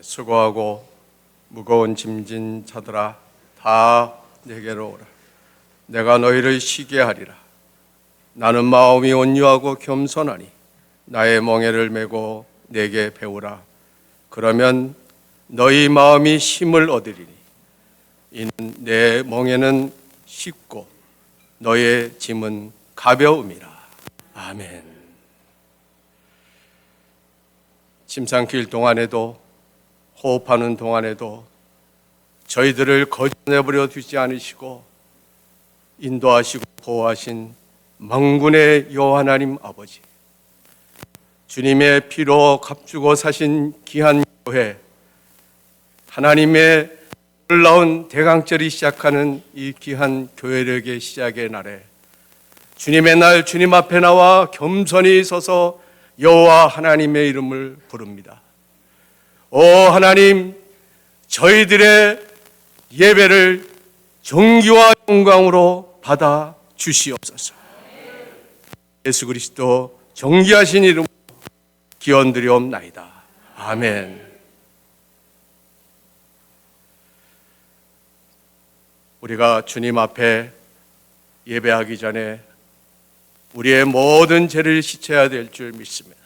수고하고 무거운 짐진 자들아 다 내게로 오라. 내가 너희를 쉬게 하리라. 나는 마음이 온유하고 겸손하니 나의 멍에를 메고 내게 배우라. 그러면 너희 마음이 힘을 얻으리니 이는 내 멍에는 쉽고 너의 짐은 가벼움이라. 아멘. 침상길 동안에도 호흡하는 동안에도 저희들을 거저내버려 두지 않으시고 인도하시고 보호하신 만군의 여호와 하나님 아버지, 주님의 피로 값주고 사신 귀한 교회, 하나님의 놀라운 대강절이 시작하는 이 귀한 교회력의 시작의 날에 주님의 날 주님 앞에 나와 겸손히 서서 여호와 하나님의 이름을 부릅니다. 오 하나님, 저희들의 예배를 존귀와 영광으로 받아 주시옵소서. 예수 그리스도 존귀하신 이름으로 기원드리옵나이다. 아멘. 우리가 주님 앞에 예배하기 전에 우리의 모든 죄를 씻어야 될 줄 믿습니다.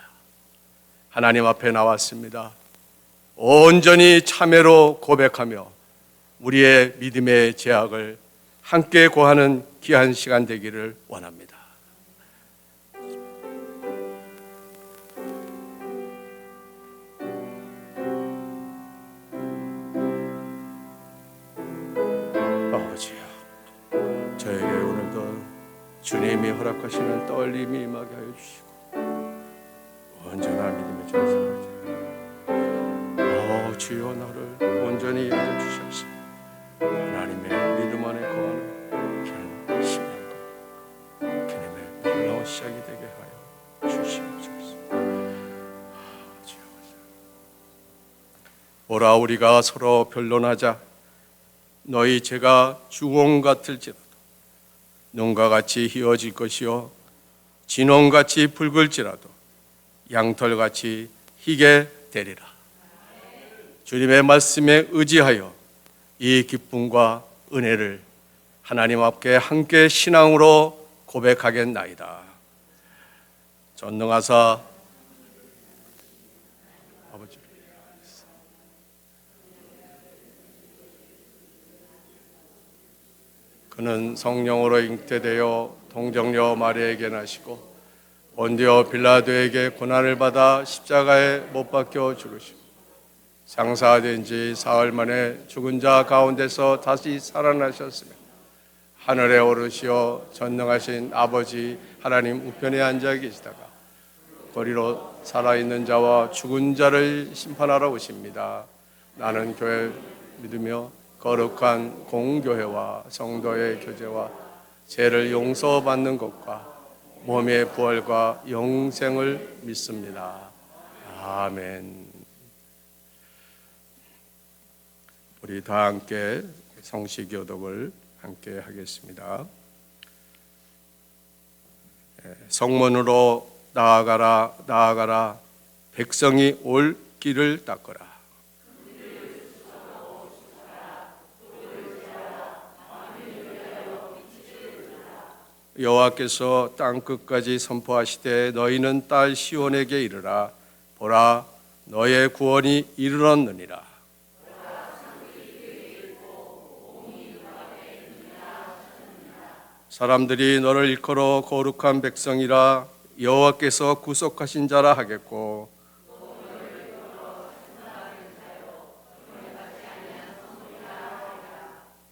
하나님 앞에 나왔습니다. 온전히 참회로 고백하며 우리의 믿음의 제약을 함께 고하는 귀한 시간 되기를 원합니다. 아버지요, 저에게 오늘도 주님이 허락하시는 떨림이 임하게 하여 주시고 온전한 믿음의 전사를 주여 나를 온전히 인도주시옵소서. 하나님의 믿음 안에 거하는 귀한 신앙과 주님의 놀라운 시작이 되게 하여 주시옵소서. 오라 우리가 서로 변론하자. 너희 죄가 주홍 같을지라도 눈과 같이 희어질 것이요 진홍같이 붉을지라도 양털같이 희게 되리라. 주님의 말씀에 의지하여 이 기쁨과 은혜를 하나님 앞에 함께 신앙으로 고백하겠나이다. 전능하사 아버지, 그는 성령으로 잉태되어 동정녀 마리아에게 나시고 본디오 빌라도에게 고난을 받아 십자가에 못 박혀 죽으시고 장사된 지 사흘 만에 죽은 자 가운데서 다시 살아나셨으며 하늘에 오르시어 전능하신 아버지 하나님 우편에 앉아 계시다가 거리로 살아있는 자와 죽은 자를 심판하러 오십니다. 나는 교회 믿으며 거룩한 공교회와 성도의 교제와 죄를 용서받는 것과 몸의 부활과 영생을 믿습니다. 아멘. 우리 다 함께 성시교독을 함께 하겠습니다. 성문으로 나아가라 나아가라, 백성이 올 길을 닦으라. 여호와께서 땅 끝까지 선포하시되 너희는 딸 시온에게 이르라. 보라, 너의 구원이 이르렀느니라. 사람들이 너를 일컬어 거룩한 백성이라 여호와께서 구속하신 자라 하겠고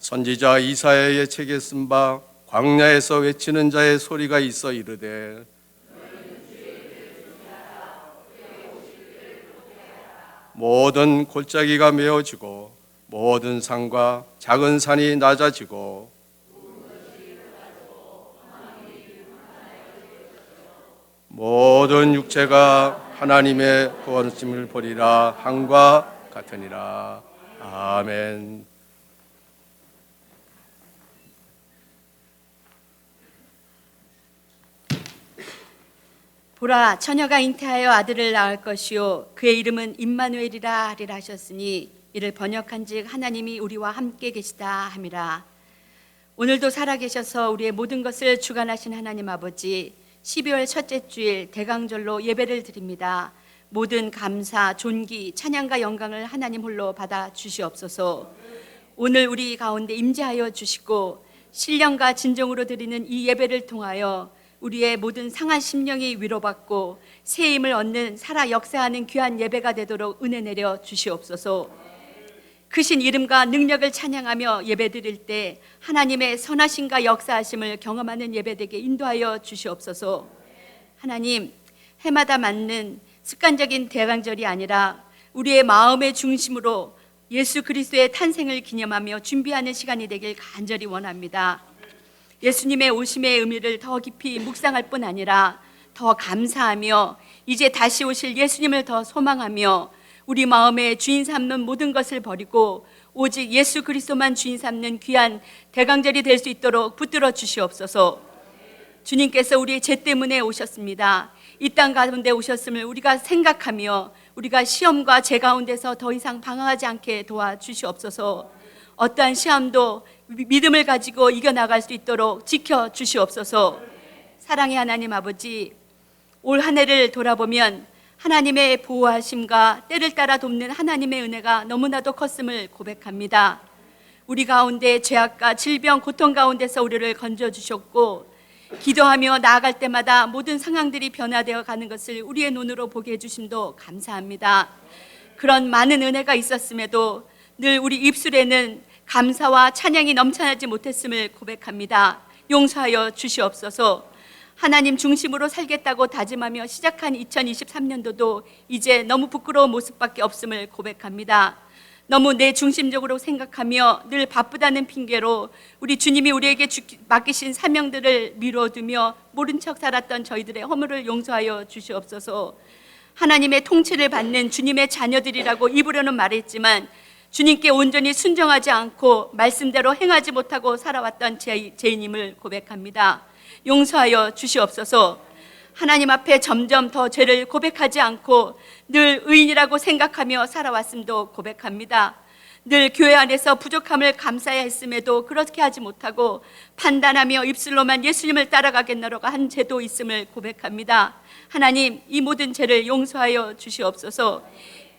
선지자 이사야의 책에 쓴 바 광야에서 외치는 자의 소리가 있어 이르되 모든 골짜기가 메어지고 모든 산과 작은 산이 낮아지고 모든 육체가 하나님의 구원심을 보리라 함과 같으니라. 아멘. 보라, 처녀가 잉태하여 아들을 낳을 것이요 그의 이름은 임마누엘이라 하리라 하셨으니 이를 번역한즉 하나님이 우리와 함께 계시다 함이라. 오늘도 살아계셔서 우리의 모든 것을 주관하신 하나님 아버지, 12월 첫째 주일 대강절로 예배를 드립니다. 모든 감사, 존귀, 찬양과 영광을 하나님 홀로 받아 주시옵소서. 오늘 우리 가운데 임재하여 주시고 신령과 진정으로 드리는 이 예배를 통하여 우리의 모든 상한 심령이 위로받고 새 힘을 얻는 살아 역사하는 귀한 예배가 되도록 은혜 내려 주시옵소서. 크신 이름과 능력을 찬양하며 예배드릴 때 하나님의 선하심과 역사하심을 경험하는 예배되게 인도하여 주시옵소서. 하나님, 해마다 맞는 습관적인 대강절이 아니라 우리의 마음의 중심으로 예수 그리스도의 탄생을 기념하며 준비하는 시간이 되길 간절히 원합니다. 예수님의 오심의 의미를 더 깊이 묵상할 뿐 아니라 더 감사하며 이제 다시 오실 예수님을 더 소망하며 우리 마음의 주인 삼는 모든 것을 버리고 오직 예수 그리스도만 주인 삼는 귀한 대강절이 될 수 있도록 붙들어 주시옵소서. 주님께서 우리의 죄 때문에 오셨습니다. 이 땅 가운데 오셨음을 우리가 생각하며 우리가 시험과 죄 가운데서 더 이상 방황하지 않게 도와주시옵소서. 어떠한 시험도 믿음을 가지고 이겨나갈 수 있도록 지켜주시옵소서. 사랑의 하나님 아버지, 올 한 해를 돌아보면 하나님의 보호하심과 때를 따라 돕는 하나님의 은혜가 너무나도 컸음을 고백합니다. 우리 가운데 죄악과 질병, 고통 가운데서 우리를 건져주셨고 기도하며 나아갈 때마다 모든 상황들이 변화되어 가는 것을 우리의 눈으로 보게 해주심도 감사합니다. 그런 많은 은혜가 있었음에도 늘 우리 입술에는 감사와 찬양이 넘쳐나지 못했음을 고백합니다. 용서하여 주시옵소서. 하나님 중심으로 살겠다고 다짐하며 시작한 2023년도도 이제 너무 부끄러운 모습밖에 없음을 고백합니다. 너무 내 중심적으로 생각하며 늘 바쁘다는 핑계로 우리 주님이 우리에게 맡기신 사명들을 미뤄두며 모른 척 살았던 저희들의 허물을 용서하여 주시옵소서. 하나님의 통치를 받는 주님의 자녀들이라고 입으로는 말했지만 주님께 온전히 순종하지 않고 말씀대로 행하지 못하고 살아왔던 죄인임을 고백합니다. 용서하여 주시옵소서. 하나님 앞에 점점 더 죄를 고백하지 않고 늘 의인이라고 생각하며 살아왔음도 고백합니다. 늘 교회 안에서 부족함을 감사해야 했음에도 그렇게 하지 못하고 판단하며 입술로만 예수님을 따라가겠노라고 한 죄도 있음을 고백합니다. 하나님, 이 모든 죄를 용서하여 주시옵소서.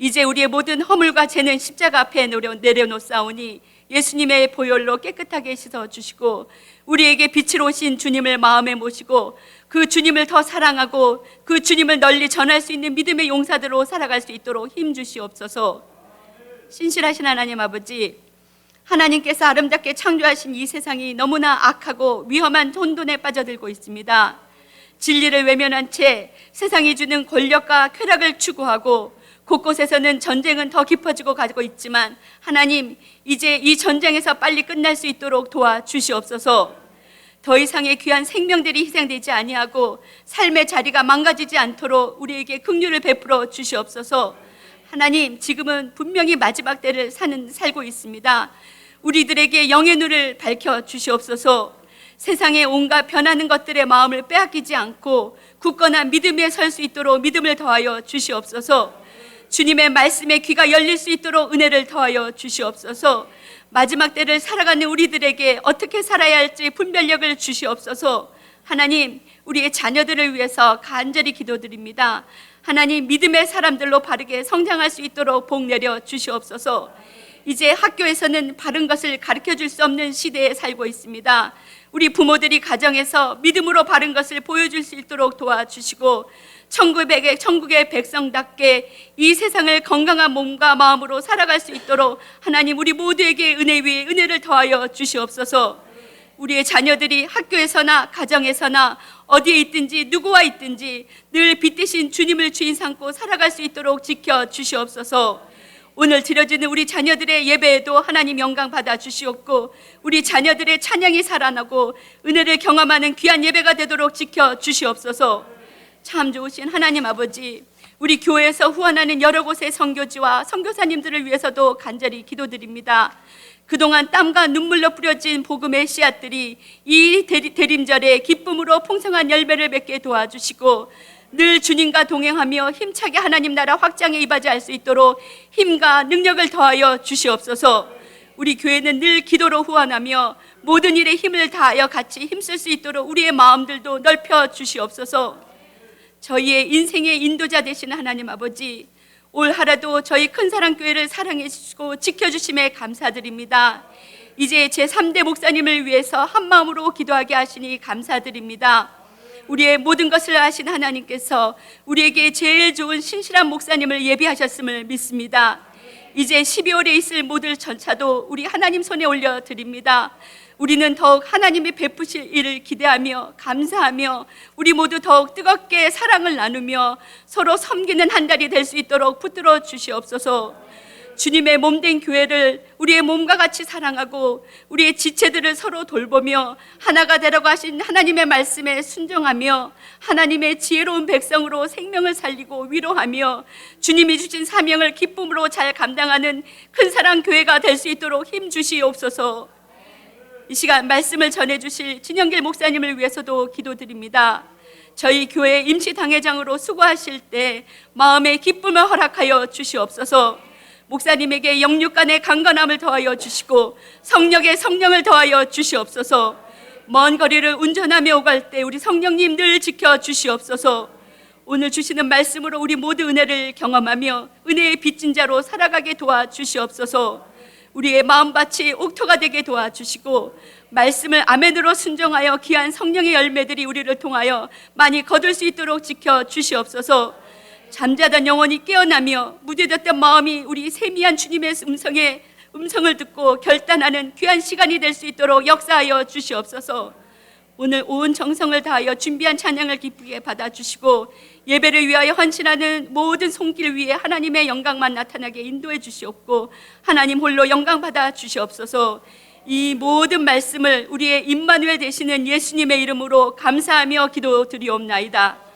이제 우리의 모든 허물과 죄는 십자가 앞에 내려놓사오니 예수님의 보혈로 깨끗하게 씻어주시고 우리에게 빛으로 오신 주님을 마음에 모시고 그 주님을 더 사랑하고 그 주님을 널리 전할 수 있는 믿음의 용사들로 살아갈 수 있도록 힘주시옵소서. 신실하신 하나님 아버지, 하나님께서 아름답게 창조하신 이 세상이 너무나 악하고 위험한 혼돈에 빠져들고 있습니다. 진리를 외면한 채 세상이 주는 권력과 쾌락을 추구하고 곳곳에서는 전쟁은 더 깊어지고 가고 있지만 하나님, 이제 이 전쟁에서 빨리 끝날 수 있도록 도와주시옵소서. 더 이상의 귀한 생명들이 희생되지 아니하고 삶의 자리가 망가지지 않도록 우리에게 긍휼을 베풀어 주시옵소서. 하나님, 지금은 분명히 마지막 때를 살고 있습니다. 우리들에게 영의 눈을 밝혀 주시옵소서. 세상에 온갖 변하는 것들의 마음을 빼앗기지 않고 굳건한 믿음에 설 수 있도록 믿음을 더하여 주시옵소서. 주님의 말씀에 귀가 열릴 수 있도록 은혜를 더하여 주시옵소서. 마지막 때를 살아가는 우리들에게 어떻게 살아야 할지 분별력을 주시옵소서. 하나님, 우리의 자녀들을 위해서 간절히 기도드립니다. 하나님, 믿음의 사람들로 바르게 성장할 수 있도록 복 내려 주시옵소서. 이제 학교에서는 바른 것을 가르쳐 줄 수 없는 시대에 살고 있습니다. 우리 부모들이 가정에서 믿음으로 바른 것을 보여줄 수 있도록 도와주시고 천국의 백성답게 이 세상을 건강한 몸과 마음으로 살아갈 수 있도록 하나님, 우리 모두에게 은혜 위에 은혜를 더하여 주시옵소서. 우리의 자녀들이 학교에서나 가정에서나 어디에 있든지 누구와 있든지 늘 빛 대신 주님을 주인 삼고 살아갈 수 있도록 지켜주시옵소서. 오늘 드려지는 우리 자녀들의 예배에도 하나님 영광 받아 주시옵고 우리 자녀들의 찬양이 살아나고 은혜를 경험하는 귀한 예배가 되도록 지켜주시옵소서. 참 좋으신 하나님 아버지, 우리 교회에서 후원하는 여러 곳의 선교지와 선교사님들을 위해서도 간절히 기도드립니다. 그동안 땀과 눈물로 뿌려진 복음의 씨앗들이 이 대림절에 기쁨으로 풍성한 열매를 맺게 도와주시고 늘 주님과 동행하며 힘차게 하나님 나라 확장에 이바지할 수 있도록 힘과 능력을 더하여 주시옵소서. 우리 교회는 늘 기도로 후원하며 모든 일에 힘을 다하여 같이 힘쓸 수 있도록 우리의 마음들도 넓혀 주시옵소서. 저희의 인생의 인도자 되시는 하나님 아버지, 올 하루도 저희 큰사랑교회를 사랑해 주시고 지켜주심에 감사드립니다. 이제 제3대 목사님을 위해서 한마음으로 기도하게 하시니 감사드립니다. 우리의 모든 것을 아신 하나님께서 우리에게 제일 좋은 신실한 목사님을 예비하셨음을 믿습니다. 이제 12월에 있을 모든 전차도 우리 하나님 손에 올려드립니다. 우리는 더욱 하나님이 베푸실 일을 기대하며 감사하며 우리 모두 더욱 뜨겁게 사랑을 나누며 서로 섬기는 한 달이 될 수 있도록 붙들어 주시옵소서. 주님의 몸된 교회를 우리의 몸과 같이 사랑하고 우리의 지체들을 서로 돌보며 하나가 되라고 하신 하나님의 말씀에 순종하며 하나님의 지혜로운 백성으로 생명을 살리고 위로하며 주님이 주신 사명을 기쁨으로 잘 감당하는 큰사랑 교회가 될 수 있도록 힘 주시옵소서. 이 시간 말씀을 전해주실 진영길 목사님을 위해서도 기도드립니다. 저희 교회 임시당회장으로 수고하실 때 마음의 기쁨을 허락하여 주시옵소서. 목사님에게 영육간의 강건함을 더하여 주시고 성령의 성령을 더하여 주시옵소서. 먼 거리를 운전하며 오갈 때 우리 성령님 늘 지켜 주시옵소서. 오늘 주시는 말씀으로 우리 모두 은혜를 경험하며 은혜의 빚진 자로 살아가게 도와주시옵소서. 우리의 마음밭이 옥토가 되게 도와주시고 말씀을 아멘으로 순종하여 귀한 성령의 열매들이 우리를 통하여 많이 거둘 수 있도록 지켜 주시옵소서. 잠자던 영혼이 깨어나며 무뎌졌던 마음이 우리 세미한 주님의 음성을 듣고 결단하는 귀한 시간이 될 수 있도록 역사하여 주시옵소서. 오늘 온 정성을 다하여 준비한 찬양을 기쁘게 받아주시고 예배를 위하여 헌신하는 모든 손길 위에 하나님의 영광만 나타나게 인도해 주시옵고 하나님 홀로 영광 받아 주시옵소서. 이 모든 말씀을 우리의 임마누엘 되시는 예수님의 이름으로 감사하며 기도드리옵나이다.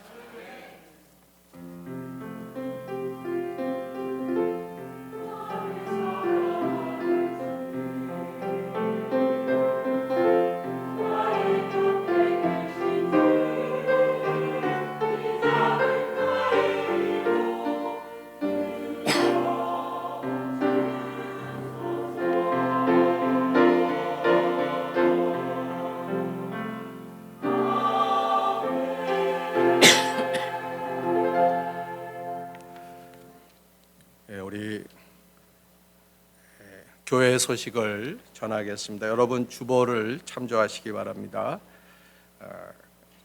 우리 교회 소식을 전하겠습니다. 여러분 주보를 참조하시기 바랍니다.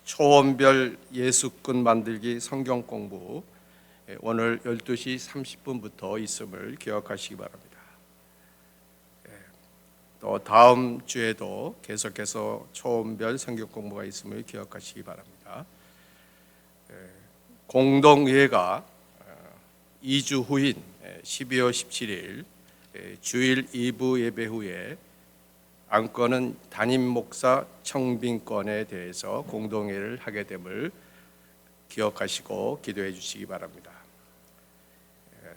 초원별 예수꾼 만들기 성경 공부 오늘 12시 30분부터 있음을 기억하시기 바랍니다. 또 다음 주에도 계속해서 초원별 성경 공부가 있음을 기억하시기 바랍니다. 공동회가 2주 후인 12월 17일 주일 2부 예배 후에 안건은 담임 목사 청빙권에 대해서 공동회를 하게 됨을 기억하시고 기도해 주시기 바랍니다.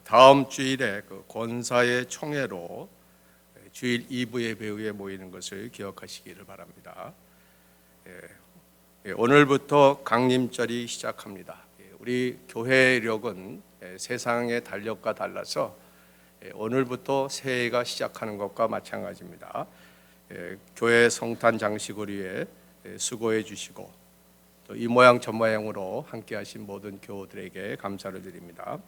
다음 주일에 그 권사의 총회로 주일 2부 예배 후에 모이는 것을 기억하시기를 바랍니다. 오늘부터 강림절이 시작합니다. 우리 교회력은 세상의 달력과 달라서 오늘부터 새해가 시작하는 것과 마찬가지입니다. 교회 성탄 장식을 위해 수고해 주시고 또 이 모양 저 모양으로 함께 하신 모든 교우들에게 감사를 드립니다.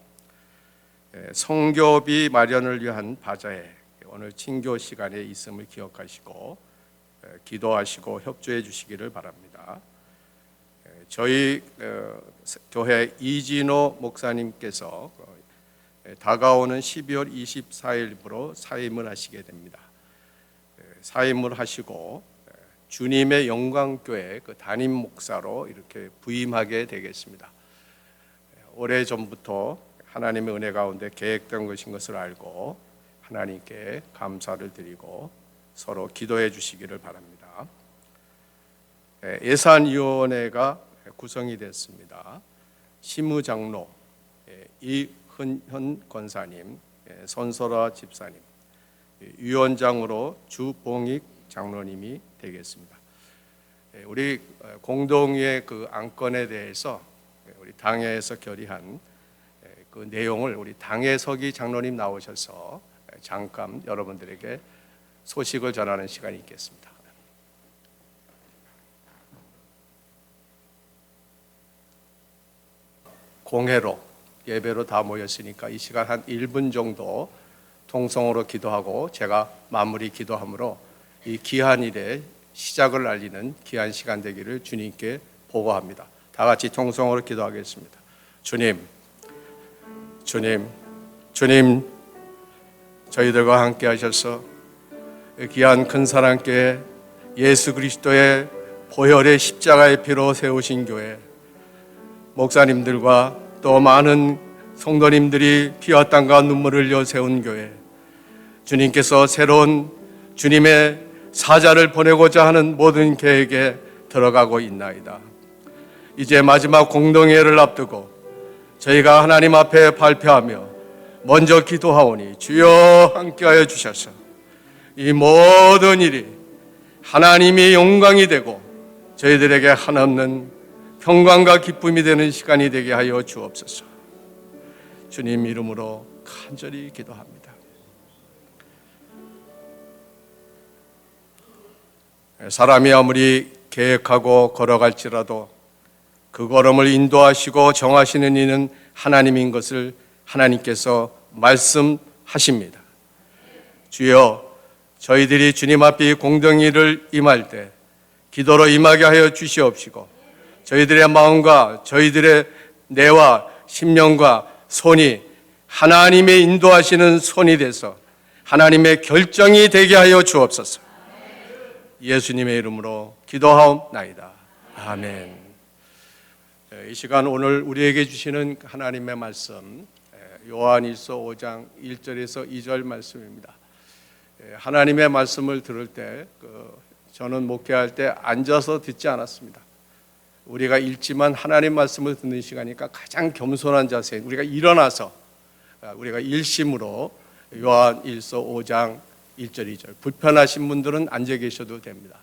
성교비 마련을 위한 바자회 오늘 친교 시간에 있음을 기억하시고 기도하시고 협조해 주시기를 바랍니다. 저희 교회 이진호 목사님께서 다가오는 12월 24일부로 사임을 하시게 됩니다. 사임을 하시고 주님의 영광교회 그 담임 목사로 이렇게 부임하게 되겠습니다. 오래전부터 하나님의 은혜 가운데 계획된 것인 것을 알고 하나님께 감사를 드리고 서로 기도해 주시기를 바랍니다. 예산위원회가 구성이 됐습니다. 시무장로 이흔현 권사님, 선설아 집사님, 위원장으로 주봉익 장로님이 되겠습니다. 우리 공동의 그 안건에 대해서 우리 당회에서 결의한 그 내용을 우리 당회석이 장로님 나오셔서 잠깐 여러분들에게 소식을 전하는 시간이 있겠습니다. 공회로 예배로 다 모였으니까 이 시간 한 1분 정도 통성으로 기도하고 제가 마무리 기도함으로 이 귀한 일의 시작을 알리는 귀한 시간 되기를 주님께 보고합니다. 다 같이 통성으로 기도하겠습니다. 주님, 저희들과 함께 하셔서 귀한 큰 사랑께 예수 그리스도의 보혈의 십자가의 피로 세우신 교회, 목사님들과 또 많은 성도님들이 피와 땀과 눈물을 흘려 세운 교회, 주님께서 새로운 주님의 사자를 보내고자 하는 모든 계획에 들어가고 있나이다. 이제 마지막 공동회를 앞두고 저희가 하나님 앞에 발표하며 먼저 기도하오니 주여 함께하여 주셔서 이 모든 일이 하나님의 영광이 되고 저희들에게 한없는 평강과 기쁨이 되는 시간이 되게 하여 주옵소서. 주님 이름으로 간절히 기도합니다. 사람이 아무리 계획하고 걸어갈지라도 그 걸음을 인도하시고 정하시는 이는 하나님인 것을 하나님께서 말씀하십니다. 주여, 저희들이 주님 앞에 공동의를 임할 때 기도로 임하게 하여 주시옵시고 저희들의 마음과 저희들의 뇌와 심령과 손이 하나님의 인도하시는 손이 돼서 하나님의 결정이 되게 하여 주옵소서. 예수님의 이름으로 기도하옵나이다. 아멘. 이 시간 오늘 우리에게 주시는 하나님의 말씀 요한일서 5장 1절에서 2절 말씀입니다. 하나님의 말씀을 들을 때 저는 목회할 때 앉아서 듣지 않았습니다. 우리가 읽지만 하나님 말씀을 듣는 시간이니까 가장 겸손한 자세, 우리가 일어나서 우리가 일심으로 요한일서 5장 1절 2절, 불편하신 분들은 앉아 계셔도 됩니다.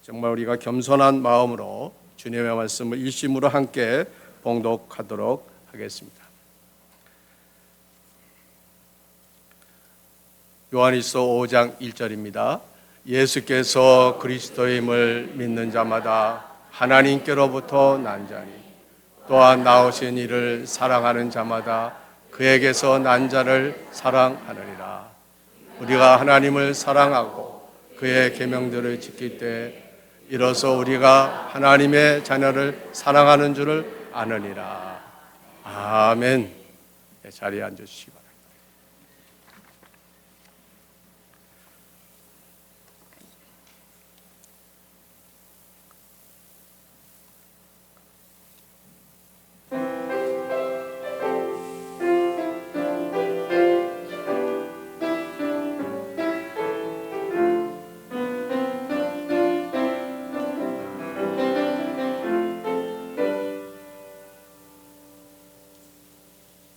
정말 우리가 겸손한 마음으로 주님의 말씀을 일심으로 함께 봉독하도록 하겠습니다. 요한일서 5장 1절입니다. 예수께서 그리스도임을 믿는 자마다 하나님께로부터 난 자니 또한 나오신 이를 사랑하는 자마다 그에게서 난 자를 사랑하느니라. 우리가 하나님을 사랑하고 그의 계명들을 지킬 때 이로써 우리가 하나님의 자녀를 사랑하는 줄을 아느니라. 아멘. 자리에 앉으시기 바랍니다.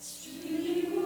주님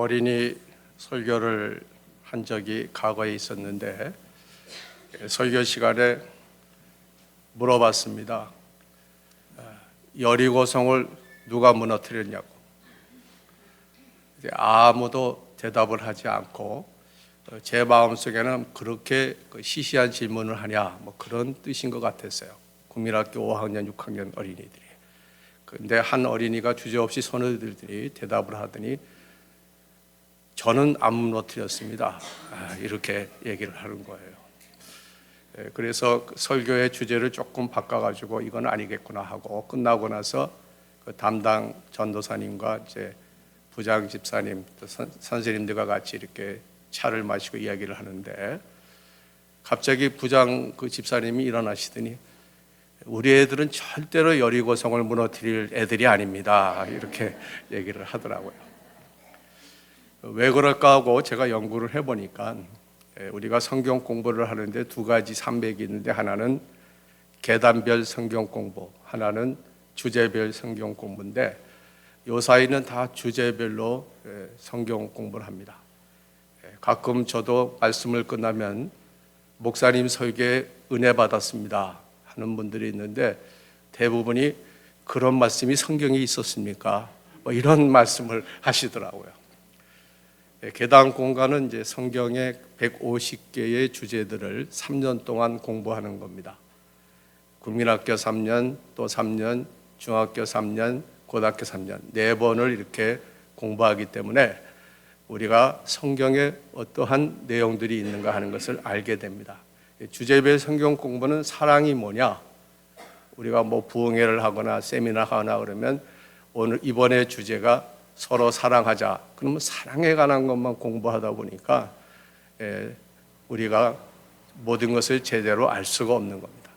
어린이 설교를 한 적이 과거에 있었는데 설교 시간에 물어봤습니다. 여리고성을 누가 무너뜨렸냐고. 아무도 대답을 하지 않고 제 마음속에는 그렇게 시시한 질문을 하냐 뭐 그런 뜻인 것 같았어요. 국민학교 5학년 6학년 어린이들이. 근데 한 어린이가 주저없이 손을 들더니 대답을 하더니 저는 안 무너뜨렸습니다. 이렇게 얘기를 하는 거예요. 그래서 설교의 주제를 조금 바꿔가지고 이건 아니겠구나 하고 끝나고 나서 그 담당 전도사님과 이제 부장 집사님, 선생님들과 같이 이렇게 차를 마시고 이야기를 하는데 갑자기 부장 그 집사님이 일어나시더니 우리 애들은 절대로 여리고성을 무너뜨릴 애들이 아닙니다. 이렇게 얘기를 하더라고요. 왜 그럴까 하고 제가 연구를 해보니까 우리가 성경 공부를 하는데 두 가지 산맥이 있는데 하나는 계단별 성경 공부, 하나는 주제별 성경 공부인데 요 사이는 다 주제별로 성경 공부를 합니다. 가끔 저도 말씀을 끝나면 목사님 설교에 은혜 받았습니다 하는 분들이 있는데 대부분이 그런 말씀이 성경에 있었습니까? 뭐 이런 말씀을 하시더라고요. 계단 공간은 이제 성경의 150개의 주제들을 3년 동안 공부하는 겁니다. 국민학교 3년, 또 3년, 중학교 3년, 고등학교 3년 4번을 이렇게 공부하기 때문에 우리가 성경에 어떠한 내용들이 있는가 하는 것을 알게 됩니다. 주제별 성경 공부는 사랑이 뭐냐? 우리가 뭐 부흥회를 하거나 세미나 하거나 그러면 오늘 이번에 주제가 서로 사랑하자. 그러면 사랑에 관한 것만 공부하다 보니까 우리가 모든 것을 제대로 알 수가 없는 겁니다.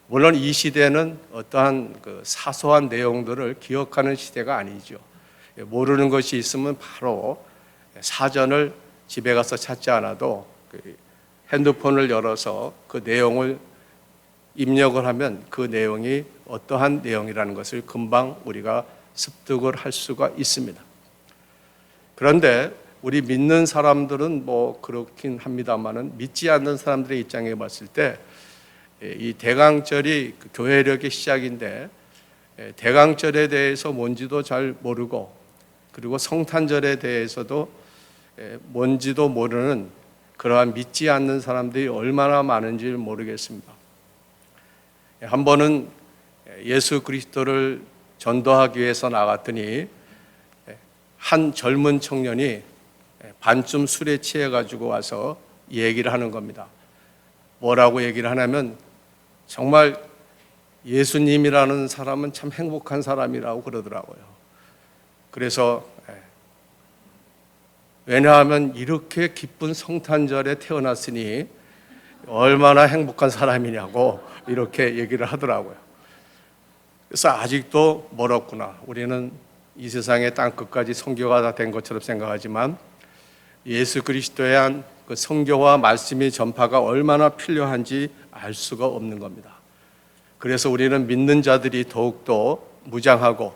물론 이 시대는 어떠한 그 사소한 내용들을 기억하는 시대가 아니죠. 모르는 것이 있으면 바로 사전을 집에 가서 찾지 않아도 핸드폰을 열어서 그 내용을 입력을 하면 그 내용이 어떠한 내용이라는 것을 금방 우리가 습득을 할 수가 있습니다. 그런데 우리 믿는 사람들은 뭐 그렇긴 합니다만은 믿지 않는 사람들의 입장에 봤을 때 이 대강절이 교회력의 시작인데 대강절에 대해서 뭔지도 잘 모르고 그리고 성탄절에 대해서도 뭔지도 모르는 그러한 믿지 않는 사람들이 얼마나 많은지 모르겠습니다. 한 번은 예수 그리스도를 전도하기 위해서 나갔더니 한 젊은 청년이 반쯤 술에 취해가지고 와서 얘기를 하는 겁니다. 뭐라고 얘기를 하냐면 정말 예수님이라는 사람은 참 행복한 사람이라고 그러더라고요. 그래서 왜냐하면 이렇게 기쁜 성탄절에 태어났으니 얼마나 행복한 사람이냐고 이렇게 얘기를 하더라고요. 그래서 아직도 멀었구나. 우리는 이 세상의 땅끝까지 선교가 다 된 것처럼 생각하지만 예수 그리스도에 대한 그 선교와 말씀의 전파가 얼마나 필요한지 알 수가 없는 겁니다. 그래서 우리는 믿는 자들이 더욱더 무장하고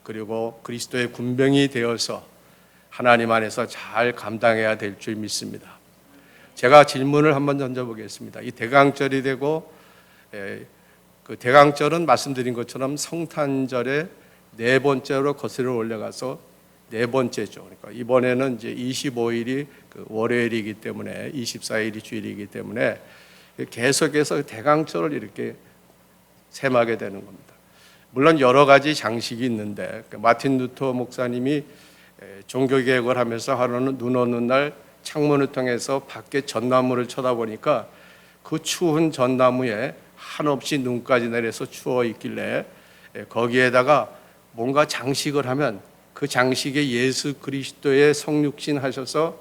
그리고 그리스도의 군병이 되어서 하나님 안에서 잘 감당해야 될 줄 믿습니다. 제가 질문을 한번 던져보겠습니다. 이 대강절이 되고 그 대강절은 말씀드린 것처럼 성탄절의 4번째로 거슬러 올라가서 4번째죠. 그러니까 이번에는 이제 25일이 그 월요일이기 때문에 24일이 주일이기 때문에 계속해서 대강절을 이렇게 셈하게 되는 겁니다. 물론 여러 가지 장식이 있는데 마틴 루터 목사님이 종교개혁을 하면서 하루는 눈 오는 날 창문을 통해서 밖에 전나무를 쳐다보니까 그 추운 전나무에 한없이 눈까지 내려서 추워 있길래 거기에다가 뭔가 장식을 하면 그 장식에 예수 그리스도의 성육신 하셔서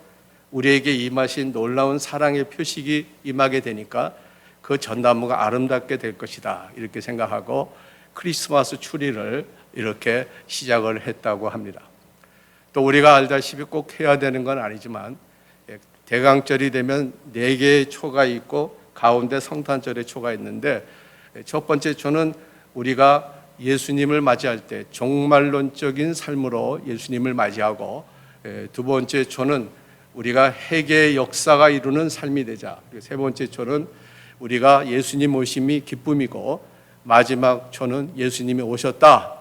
우리에게 임하신 놀라운 사랑의 표식이 임하게 되니까 그 전나무가 아름답게 될 것이다, 이렇게 생각하고 크리스마스 추리를 이렇게 시작을 했다고 합니다. 또 우리가 알다시피 꼭 해야 되는 건 아니지만 대강절이 되면 4개의 초가 있고 가운데 성탄절의 초가 있는데, 첫 번째 초는 우리가 예수님을 맞이할 때 종말론적인 삶으로 예수님을 맞이하고, 두 번째 초는 우리가 회개의 역사가 이루는 삶이 되자, 세 번째 초는 우리가 예수님 오심이 기쁨이고, 마지막 초는 예수님이 오셨다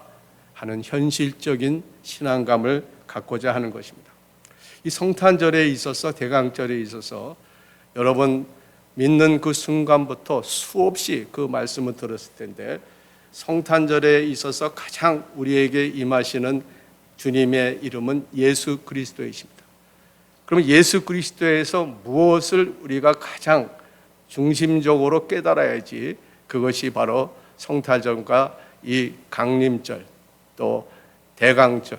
하는 현실적인 신앙감을 갖고자 하는 것입니다. 이 성탄절에 있어서, 대강절에 있어서 여러분 믿는 그 순간부터 수없이 그 말씀을 들었을 텐데, 성탄절에 있어서 가장 우리에게 임하시는 주님의 이름은 예수 그리스도이십니다. 그러면 예수 그리스도에서 무엇을 우리가 가장 중심적으로 깨달아야지, 그것이 바로 성탄절과 이 강림절, 또 대강절,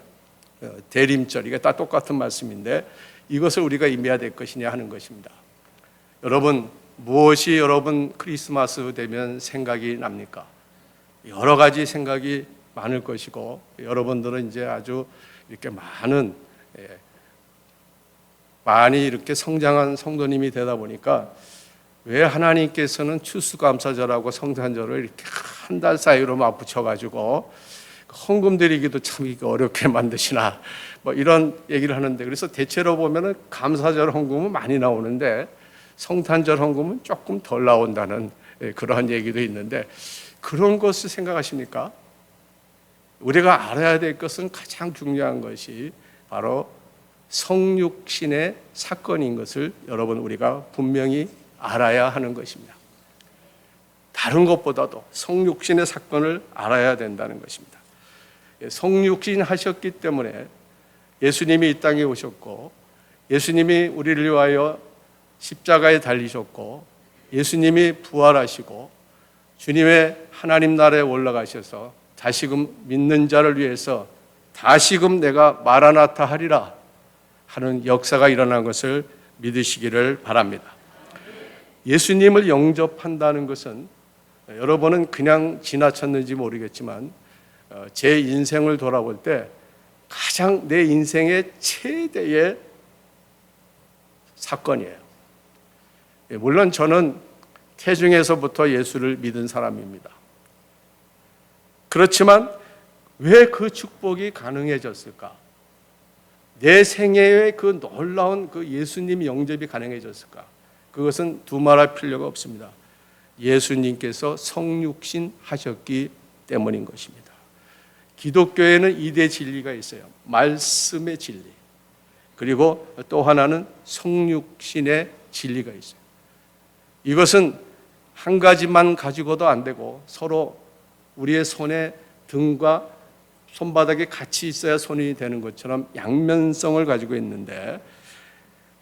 대림절, 이게 다 똑같은 말씀인데 이것을 우리가 임해야 될 것이냐 하는 것입니다. 여러분, 무엇이 여러분 크리스마스 되면 생각이 납니까? 여러 가지 생각이 많을 것이고, 여러분들은 이제 아주 이렇게 많이 이렇게 성장한 성도님이 되다 보니까 왜 하나님께서는 추수감사절하고 성탄절을 이렇게 한 달 사이로 맞붙여가지고 헌금 드리기도 참 어렵게 만드시나, 뭐 이런 얘기를 하는데, 그래서 대체로 보면은 감사절 헌금은 많이 나오는데 성탄절 헌금은 조금 덜 나온다는 그러한 얘기도 있는데, 그런 것을 생각하십니까? 우리가 알아야 될 것은, 가장 중요한 것이 바로 성육신의 사건인 것을 여러분 우리가 분명히 알아야 하는 것입니다. 다른 것보다도 성육신의 사건을 알아야 된다는 것입니다. 성육신 하셨기 때문에 예수님이 이 땅에 오셨고, 예수님이 우리를 위하여 십자가에 달리셨고, 예수님이 부활하시고 주님의 하나님 나라에 올라가셔서 다시금 믿는 자를 위해서 다시금 내가 마라나타 하리라 하는 역사가 일어난 것을 믿으시기를 바랍니다. 예수님을 영접한다는 것은, 여러분은 그냥 지나쳤는지 모르겠지만 제 인생을 돌아볼 때 가장 내 인생의 최대의 사건이에요. 물론 저는 태중에서부터 예수를 믿은 사람입니다. 그렇지만 왜 그 축복이 가능해졌을까? 내 생애에 그 놀라운 그 예수님 영접이 가능해졌을까? 그것은 두말할 필요가 없습니다. 예수님께서 성육신 하셨기 때문인 것입니다. 기독교에는 2대 진리가 있어요. 말씀의 진리, 그리고 또 하나는 성육신의 진리가 있어요. 이것은 한 가지만 가지고도 안 되고, 서로 우리의 손에 등과 손바닥에 같이 있어야 손이 되는 것처럼 양면성을 가지고 있는데,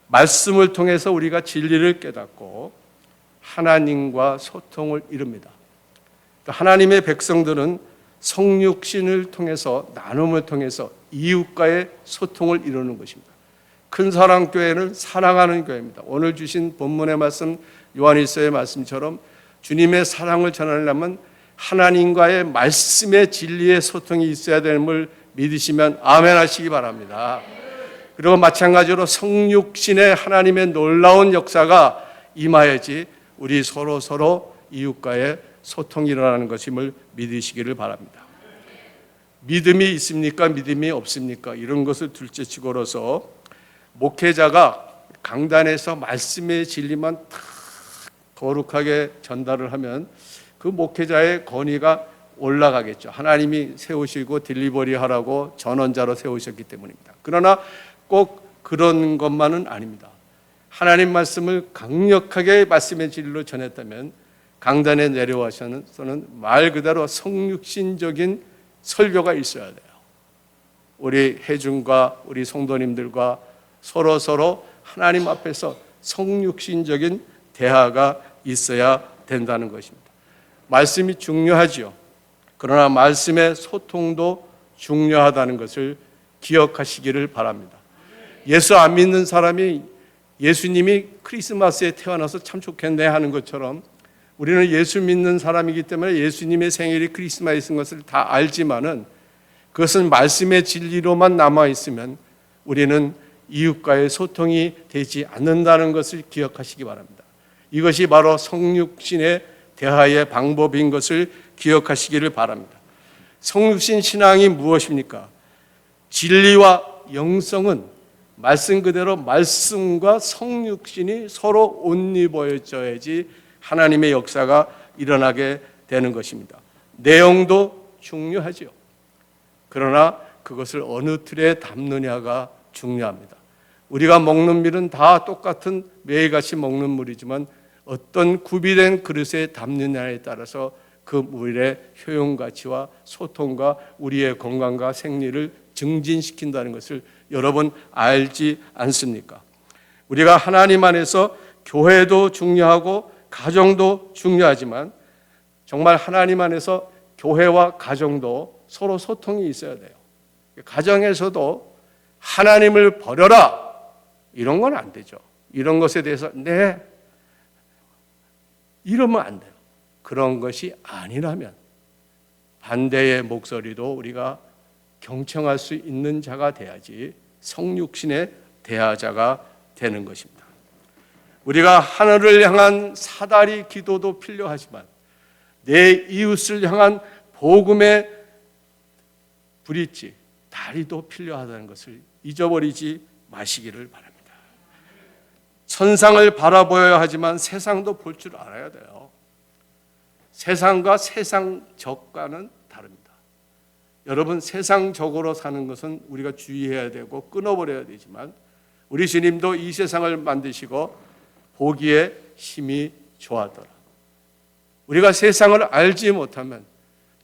말씀을 통해서 우리가 진리를 깨닫고 하나님과 소통을 이룹니다. 하나님의 백성들은 성육신을 통해서, 나눔을 통해서 이웃과의 소통을 이루는 것입니다. 큰사랑교회는 사랑하는 교회입니다. 오늘 주신 본문의 말씀, 요한일서의 말씀처럼 주님의 사랑을 전하려면 하나님과의 말씀의 진리의 소통이 있어야 됨을 믿으시면 아멘 하시기 바랍니다. 그리고 마찬가지로 성육신의 하나님의 놀라운 역사가 임하여야지 우리 서로 이웃과의 소통이 일어나는 것임을 믿으시기를 바랍니다. 믿음이 있습니까? 믿음이 없습니까? 이런 것을 둘째치고로서 목회자가 강단에서 말씀의 진리만 탁 거룩하게 전달을 하면 그 목회자의 권위가 올라가겠죠. 하나님이 세우시고 딜리버리 하라고 전원자로 세우셨기 때문입니다. 그러나 꼭 그런 것만은 아닙니다. 하나님 말씀을 강력하게 말씀의 진리로 전했다면 강단에 내려와서는 말 그대로 성육신적인 설교가 있어야 돼요. 우리 회중과 우리 성도님들과 서로 하나님 앞에서 성육신적인 대화가 있어야 된다는 것입니다. 말씀이 중요하지요. 그러나 말씀의 소통도 중요하다는 것을 기억하시기를 바랍니다. 예수 안 믿는 사람이 예수님이 크리스마스에 태어나서 참 좋겠네 하는 것처럼 우리는 예수 믿는 사람이기 때문에 예수님의 생일이 크리스마스인 것을 다 알지만은 그것은 말씀의 진리로만 남아있으면 우리는 이웃과의 소통이 되지 않는다는 것을 기억하시기 바랍니다. 이것이 바로 성육신의 대화의 방법인 것을 기억하시기를 바랍니다. 성육신 신앙이 무엇입니까? 진리와 영성은 말씀 그대로 말씀과 성육신이 서로 옷 입어져야지 하나님의 역사가 일어나게 되는 것입니다. 내용도 중요하죠. 그러나 그것을 어느 틀에 담느냐가 중요합니다. 우리가 먹는 밀은 다 똑같은 매일같이 먹는 물이지만 어떤 구비된 그릇에 담느냐에 따라서 그 물의 효용가치와 소통과 우리의 건강과 생리를 증진시킨다는 것을 여러분 알지 않습니까? 우리가 하나님 안에서 교회도 중요하고 가정도 중요하지만 정말 하나님 안에서 교회와 가정도 서로 소통이 있어야 돼요. 가정에서도 하나님을 버려라 이런 건 안 되죠. 이런 것에 대해서 네 이러면 안 돼요. 그런 것이 아니라면 반대의 목소리도 우리가 경청할 수 있는 자가 돼야지 성육신의 대하자가 되는 것입니다. 우리가 하늘을 향한 사다리 기도도 필요하지만 내 이웃을 향한 복음의 브릿지, 다리도 필요하다는 것을 잊어버리지 마시기를 바랍니다. 천상을 바라보아야 하지만 세상도 볼 줄 알아야 돼요. 세상과 세상적과는 다릅니다. 여러분, 세상적으로 사는 것은 우리가 주의해야 되고 끊어버려야 되지만 우리 주님도 이 세상을 만드시고 보기에 심히 좋아하더라. 우리가 세상을 알지 못하면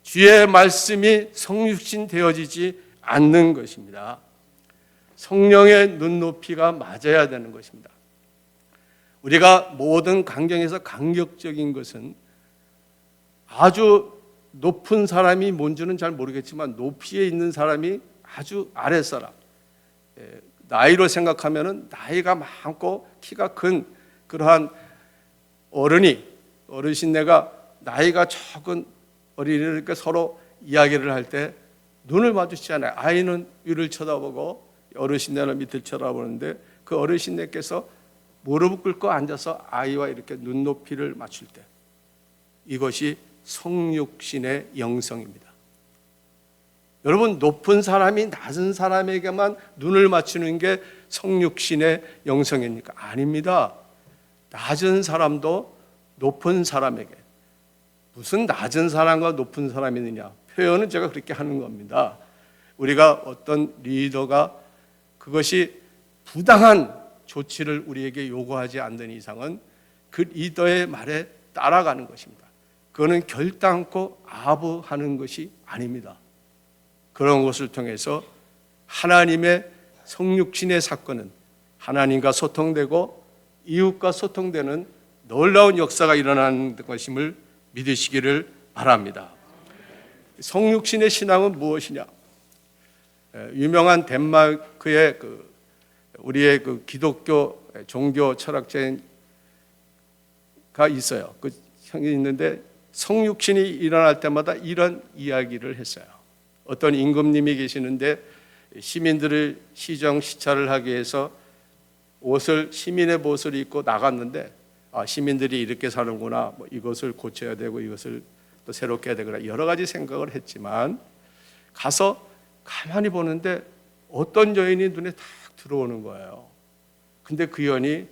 주의 말씀이 성육신 되어지지 않는 것입니다. 성령의 눈높이가 맞아야 되는 것입니다. 우리가 모든 강경에서 강격적인 것은 아주 높은 사람이 뭔지는 잘 모르겠지만 높이에 있는 사람이 아주 아랫사람, 나이로 생각하면 나이가 많고 키가 큰 그러한 어르신네가 나이가 적은 어린이들과 서로 이야기를 할 때 눈을 마주치잖아요. 아이는 위를 쳐다보고 어르신네는 밑을 쳐다보는데 그 어르신네께서 무릎 꿇고 앉아서 아이와 이렇게 눈높이를 맞출 때 이것이 성육신의 영성입니다. 여러분, 높은 사람이 낮은 사람에게만 눈을 맞추는 게 성육신의 영성입니까? 아닙니다. 낮은 사람도 높은 사람에게, 무슨 낮은 사람과 높은 사람이 있느냐, 표현은 제가 그렇게 하는 겁니다. 우리가 어떤 리더가 그것이 부당한 조치를 우리에게 요구하지 않는 이상은 그 리더의 말에 따라가는 것입니다. 그거는 결단코 아부하는 것이 아닙니다. 그런 것을 통해서 하나님의 성육신의 사건은 하나님과 소통되고 이웃과 소통되는 놀라운 역사가 일어나는 것임을 믿으시기를 바랍니다. 성육신의 신앙은 무엇이냐? 유명한 덴마크의 우리의 기독교 종교 철학자가 있어요. 그 형이 있는데 성육신이 일어날 때마다 이런 이야기를 했어요. 어떤 임금님이 계시는데 시민들을 시정시찰을 하기 위해서 시민의 옷을 입고 나갔는데 시민들이 이렇게 사는구나, 이것을 고쳐야 되고 이것을 또 새롭게 해야 되거나 여러 가지 생각을 했지만 가서 가만히 보는데 어떤 여인이 눈에 딱 들어오는 거예요. 근데 그 여인이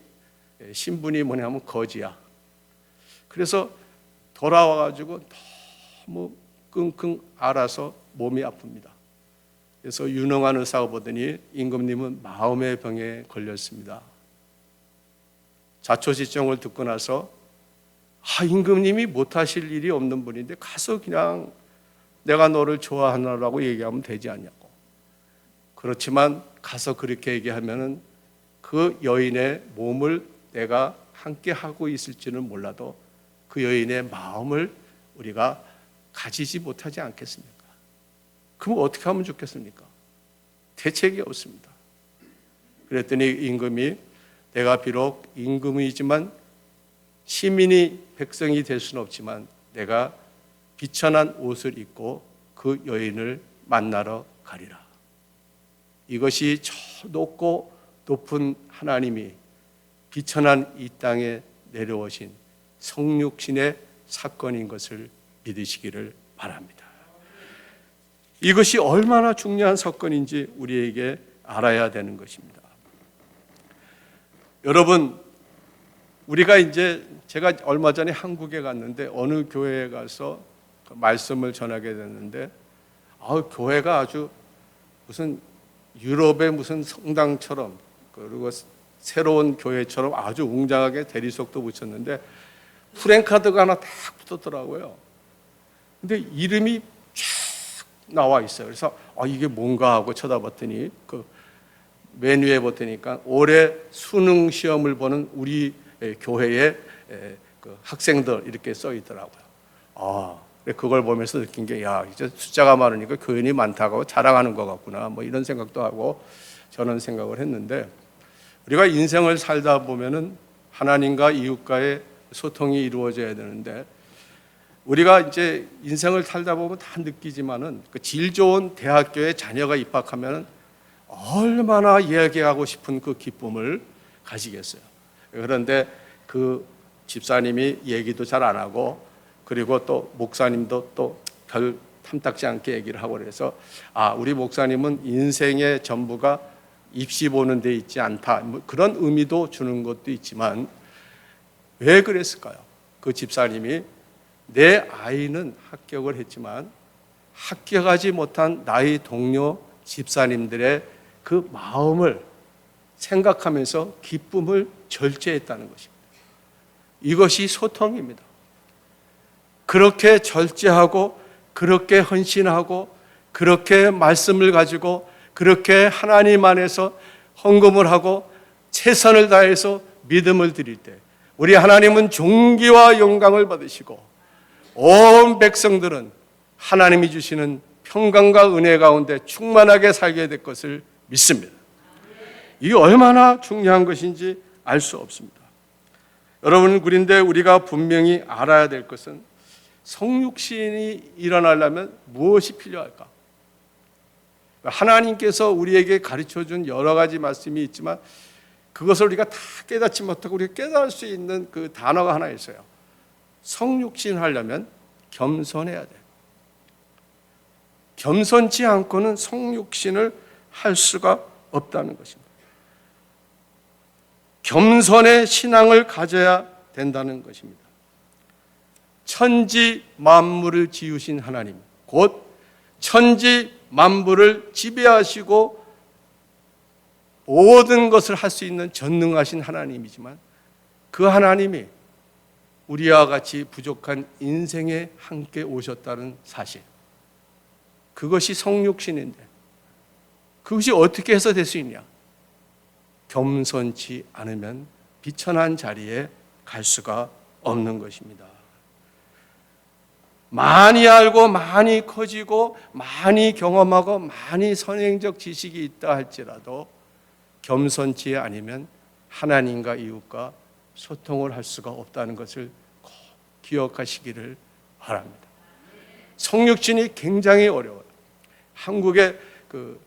신분이 뭐냐면 거지야. 그래서 돌아와가지고 너무 끙끙 앓아서 몸이 아픕니다. 그래서 유능한 의사가 보더니 임금님은 마음의 병에 걸렸습니다. 자초지종을 듣고 나서 임금님이 못하실 일이 없는 분인데 가서 그냥 내가 너를 좋아하노라고 얘기하면 되지 않냐고. 그렇지만 가서 그렇게 얘기하면은 그 여인의 몸을 내가 함께 하고 있을지는 몰라도 그 여인의 마음을 우리가 가지지 못하지 않겠습니까? 그럼 어떻게 하면 좋겠습니까? 대책이 없습니다. 그랬더니 임금이 내가 비록 임금이지만 시민이 백성이 될 수는 없지만 내가 비천한 옷을 입고 그 여인을 만나러 가리라. 이것이 저 높고 높은 하나님이 비천한 이 땅에 내려오신 성육신의 사건인 것을 믿으시기를 바랍니다. 이것이 얼마나 중요한 사건인지 우리에게 알아야 되는 것입니다. 여러분, 우리가 이제 제가 얼마 전에 한국에 갔는데 어느 교회에 가서 그 말씀을 전하게 됐는데 교회가 아주 무슨 유럽의 무슨 성당처럼 그리고 새로운 교회처럼 아주 웅장하게 대리석도 붙였는데 프랭카드가 하나 딱 붙었더라고요. 근데 이름이 쫙 나와 있어요. 그래서 이게 뭔가 하고 쳐다봤더니 그 메뉴에 보니까 올해 수능 시험을 보는 우리 교회의 그 학생들 이렇게 써 있더라고요. 그걸 보면서 느낀 게 이제 숫자가 많으니까 교인이 많다고 자랑하는 것 같구나 뭐 이런 생각도 하고 저는 생각을 했는데 우리가 인생을 살다 보면은 하나님과 이웃과의 소통이 이루어져야 되는데 우리가 이제 인생을 살다 보면 다 느끼지만은 그 질 좋은 대학교에 자녀가 입학하면 얼마나 이야기하고 싶은 그 기쁨을 가지겠어요. 그런데 그 집사님이 얘기도 잘 안 하고 그리고 또 목사님도 또 별 탐탁지 않게 얘기를 하고 그래서 우리 목사님은 인생의 전부가 입시 보는 데 있지 않다 뭐 그런 의미도 주는 것도 있지만 왜 그랬을까요? 그 집사님이 내 아이는 합격을 했지만 합격하지 못한 나의 동료 집사님들의 그 마음을 생각하면서 기쁨을 절제했다는 것입니다. 이것이 소통입니다. 그렇게 절제하고 그렇게 헌신하고 그렇게 말씀을 가지고 그렇게 하나님 안에서 헌금을 하고 최선을 다해서 믿음을 드릴 때 우리 하나님은 존귀와 영광을 받으시고 온 백성들은 하나님이 주시는 평강과 은혜 가운데 충만하게 살게 될 것을 믿습니다. 이게 얼마나 중요한 것인지 알 수 없습니다. 여러분, 그런데 우리가 분명히 알아야 될 것은 성육신이 일어나려면 무엇이 필요할까? 하나님께서 우리에게 가르쳐준 여러 가지 말씀이 있지만 그것을 우리가 다 깨닫지 못하고 우리가 깨달을 수 있는 그 단어가 하나 있어요. 성육신 하려면 겸손해야 돼요. 겸손치 않고는 성육신을 할 수가 없다는 것입니다. 겸손의 신앙을 가져야 된다는 것입니다. 천지 만물을 지으신 하나님, 곧 천지 만물을 지배하시고 모든 것을 할 수 있는 전능하신 하나님이지만 그 하나님이 우리와 같이 부족한 인생에 함께 오셨다는 사실, 그것이 성육신인데 그것이 어떻게 해서 될 수 있냐? 겸손치 않으면 비천한 자리에 갈 수가 없는 것입니다. 많이 알고 많이 커지고 많이 경험하고 많이 선행적 지식이 있다 할지라도 겸손치 아니면 하나님과 이웃과 소통을 할 수가 없다는 것을 꼭 기억하시기를 바랍니다. 성육신이 굉장히 어려워요. 한국의 그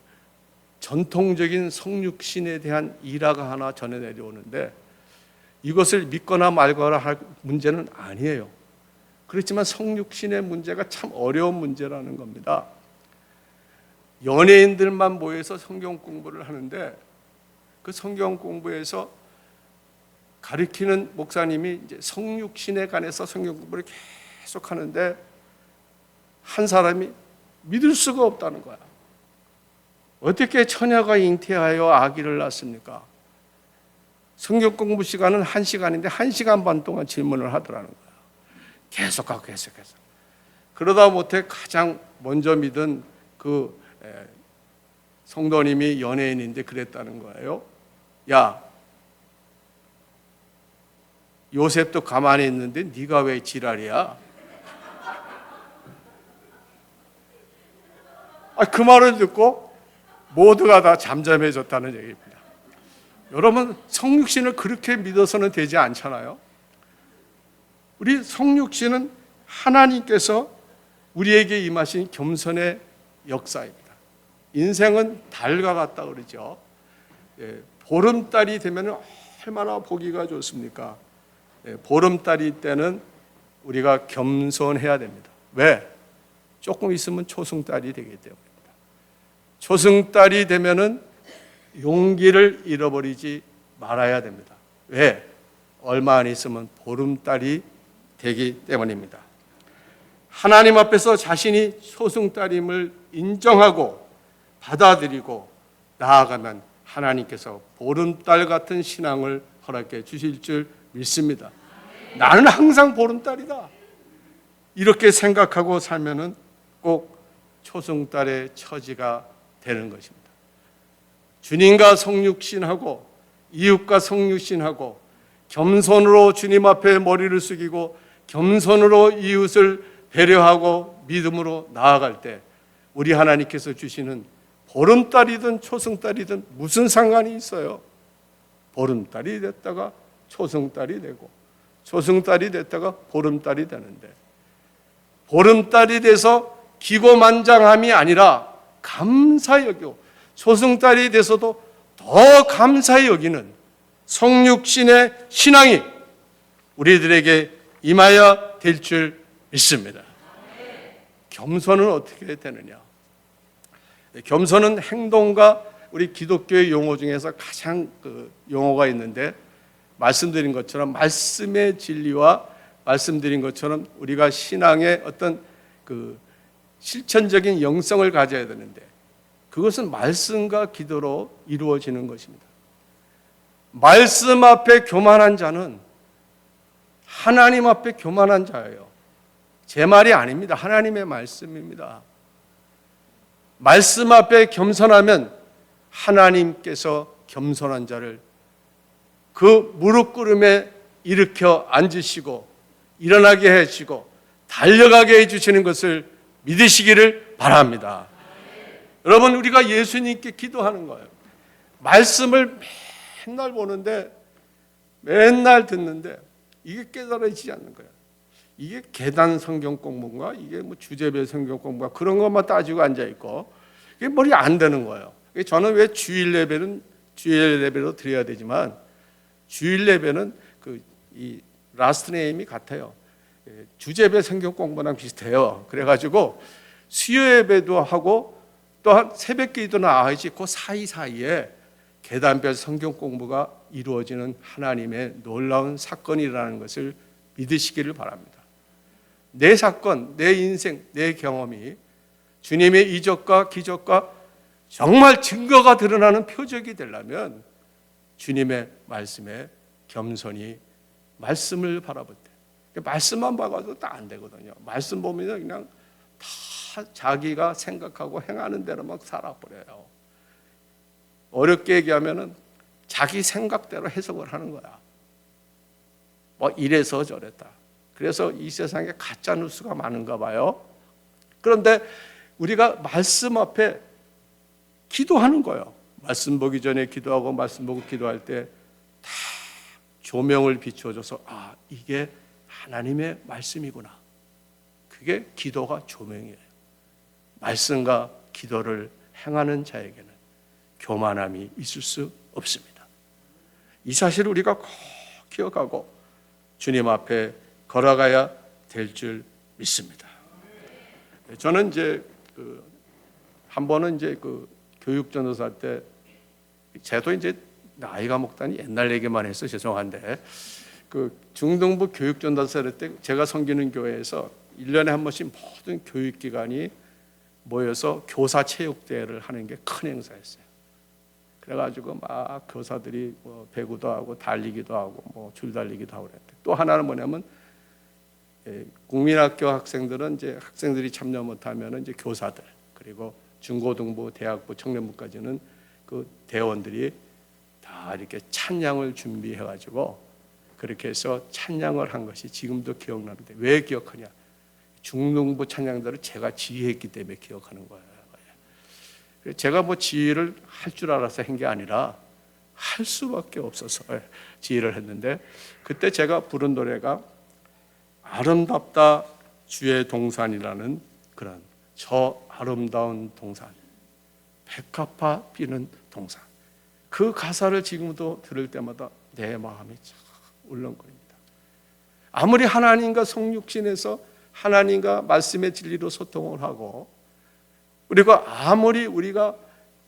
전통적인 성육신에 대한 일화가 하나 전해 내려오는데 이것을 믿거나 말거나 할 문제는 아니에요. 그렇지만 성육신의 문제가 참 어려운 문제라는 겁니다. 연예인들만 모여서 성경 공부를 하는데 그 성경 공부에서 가르치는 목사님이 이제 성육신에 관해서 성경 공부를 계속 하는데 한 사람이 믿을 수가 없다는 거야. 어떻게 처녀가 잉태하여 아기를 낳습니까? 성경 공부 시간은 1시간인데 1시간 반 동안 질문을 하더라는 거예요. 계속하고 계속해서. 그러다 못해 가장 먼저 믿은 그 성도님이 연예인인데 그랬다는 거예요. 야, 요셉도 가만히 있는데 네가 왜 지랄이야? 그 말을 듣고 모두가 다 잠잠해졌다는 얘기입니다. 여러분, 성육신을 그렇게 믿어서는 되지 않잖아요. 우리 성육신은 하나님께서 우리에게 임하신 겸손의 역사입니다. 인생은 달과 같다 그러죠. 보름달이 되면 얼마나 보기가 좋습니까? 보름달이 때는 우리가 겸손해야 됩니다. 왜? 조금 있으면 초승달이 되기 때문입니다. 초승달이 되면은 용기를 잃어버리지 말아야 됩니다. 왜? 얼마 안 있으면 보름달이 되기 때문입니다. 하나님 앞에서 자신이 초승달임을 인정하고 받아들이고 나아가면 하나님께서 보름달 같은 신앙을 허락해 주실 줄 믿습니다. 나는 항상 보름달이다. 이렇게 생각하고 살면은 꼭 초승달의 처지가 되는 것입니다. 주님과 성육신하고 이웃과 성육신하고 겸손으로 주님 앞에 머리를 숙이고 겸손으로 이웃을 배려하고 믿음으로 나아갈 때 우리 하나님께서 주시는 보름달이든 초승달이든 무슨 상관이 있어요? 보름달이 됐다가 초승달이 되고 초승달이 됐다가 보름달이 되는데 보름달이 돼서 기고만장함이 아니라 감사히 여기고 초승달이 돼서도 더 감사히 여기는 성육신의 신앙이 우리들에게 임하여 될 줄 믿습니다. 겸손은 어떻게 되느냐? 겸손은 행동과 우리 기독교의 용어 중에서 가장 용어가 있는데 말씀드린 것처럼 말씀의 진리와 말씀드린 것처럼 우리가 신앙의 어떤 실천적인 영성을 가져야 되는데 그것은 말씀과 기도로 이루어지는 것입니다. 말씀 앞에 교만한 자는 하나님 앞에 교만한 자예요. 제 말이 아닙니다. 하나님의 말씀입니다. 말씀 앞에 겸손하면 하나님께서 겸손한 자를 그 무릎 꿇음에 일으켜 앉으시고 일어나게 해주시고 달려가게 해주시는 것을 믿으시기를 바랍니다. 여러분, 우리가 예수님께 기도하는 거예요. 말씀을 맨날 보는데 맨날 듣는데 이게 깨달아지지 않는 거예요. 이게 계단 성경 공부인가? 이게 뭐 주제별 성경 공부인가? 그런 것만 따지고 앉아 있고 이게 머리 안 되는 거예요. 저는 왜 주일 예배는 주일 예배로 드려야 되지만 주일 예배는 이 라스트 네임이 같아요. 주제별 성경 공부랑 비슷해요. 그래가지고 수요 예배도 하고 또한 새벽 기도도 나와야지 그 사이사이에 계단별 성경 공부가 이루어지는 하나님의 놀라운 사건이라는 것을 믿으시기를 바랍니다. 내 사건, 내 인생, 내 경험이 주님의 이적과 기적과 정말 증거가 드러나는 표적이 되려면 주님의 말씀에 겸손히 말씀을 바라볼 때 말씀만 봐가지고 딱 안 되거든요. 말씀 보면 그냥 다 자기가 생각하고 행하는 대로 막 살아버려요. 어렵게 얘기하면은 자기 생각대로 해석을 하는 거야. 뭐 이래서 저랬다. 그래서 이 세상에 가짜 뉴스가 많은가 봐요. 그런데 우리가 말씀 앞에 기도하는 거예요. 말씀 보기 전에 기도하고 말씀 보고 기도할 때 다 조명을 비춰줘서 이게 하나님의 말씀이구나. 그게 기도가 조명이에요. 말씀과 기도를 행하는 자에게는 교만함이 있을 수 없습니다. 이 사실을 우리가 꼭 기억하고 주님 앞에 걸어가야 될 줄 믿습니다. 저는 이제 한 번은 이제 교육전도사 때 제도 이제 나이가 먹다니 옛날 얘기만 해서 죄송한데 중등부 교육전도사 때 제가 섬기는 교회에서 1년에 한 번씩 모든 교육기관이 모여서 교사 체육대회를 하는 게 큰 행사였어요. 그래가지고 막 교사들이 뭐 배구도 하고 달리기도 하고 뭐 줄달리기도 하고 그랬는데, 또 하나는 뭐냐면 국민학교 학생들은 이제 학생들이 참여 못하면 이제 교사들, 그리고 중고등부, 대학부, 청년부까지는 그 대원들이 다 이렇게 찬양을 준비해가지고 그렇게 해서 찬양을 한 것이 지금도 기억나는데, 왜 기억하냐? 중등부 찬양들을 제가 지휘했기 때문에 기억하는 거예요. 제가 뭐 지휘를 할 줄 알아서 한 게 아니라 할 수밖에 없어서 지휘를 했는데, 그때 제가 부른 노래가 아름답다 주의 동산이라는 그런 저 아름다운 동산, 백합화 피는 동산. 그 가사를 지금도 들을 때마다 내 마음이 참 울렁거립니다. 아무리 하나님과 성육신에서 하나님과 말씀의 진리로 소통을 하고, 그리고 아무리 우리가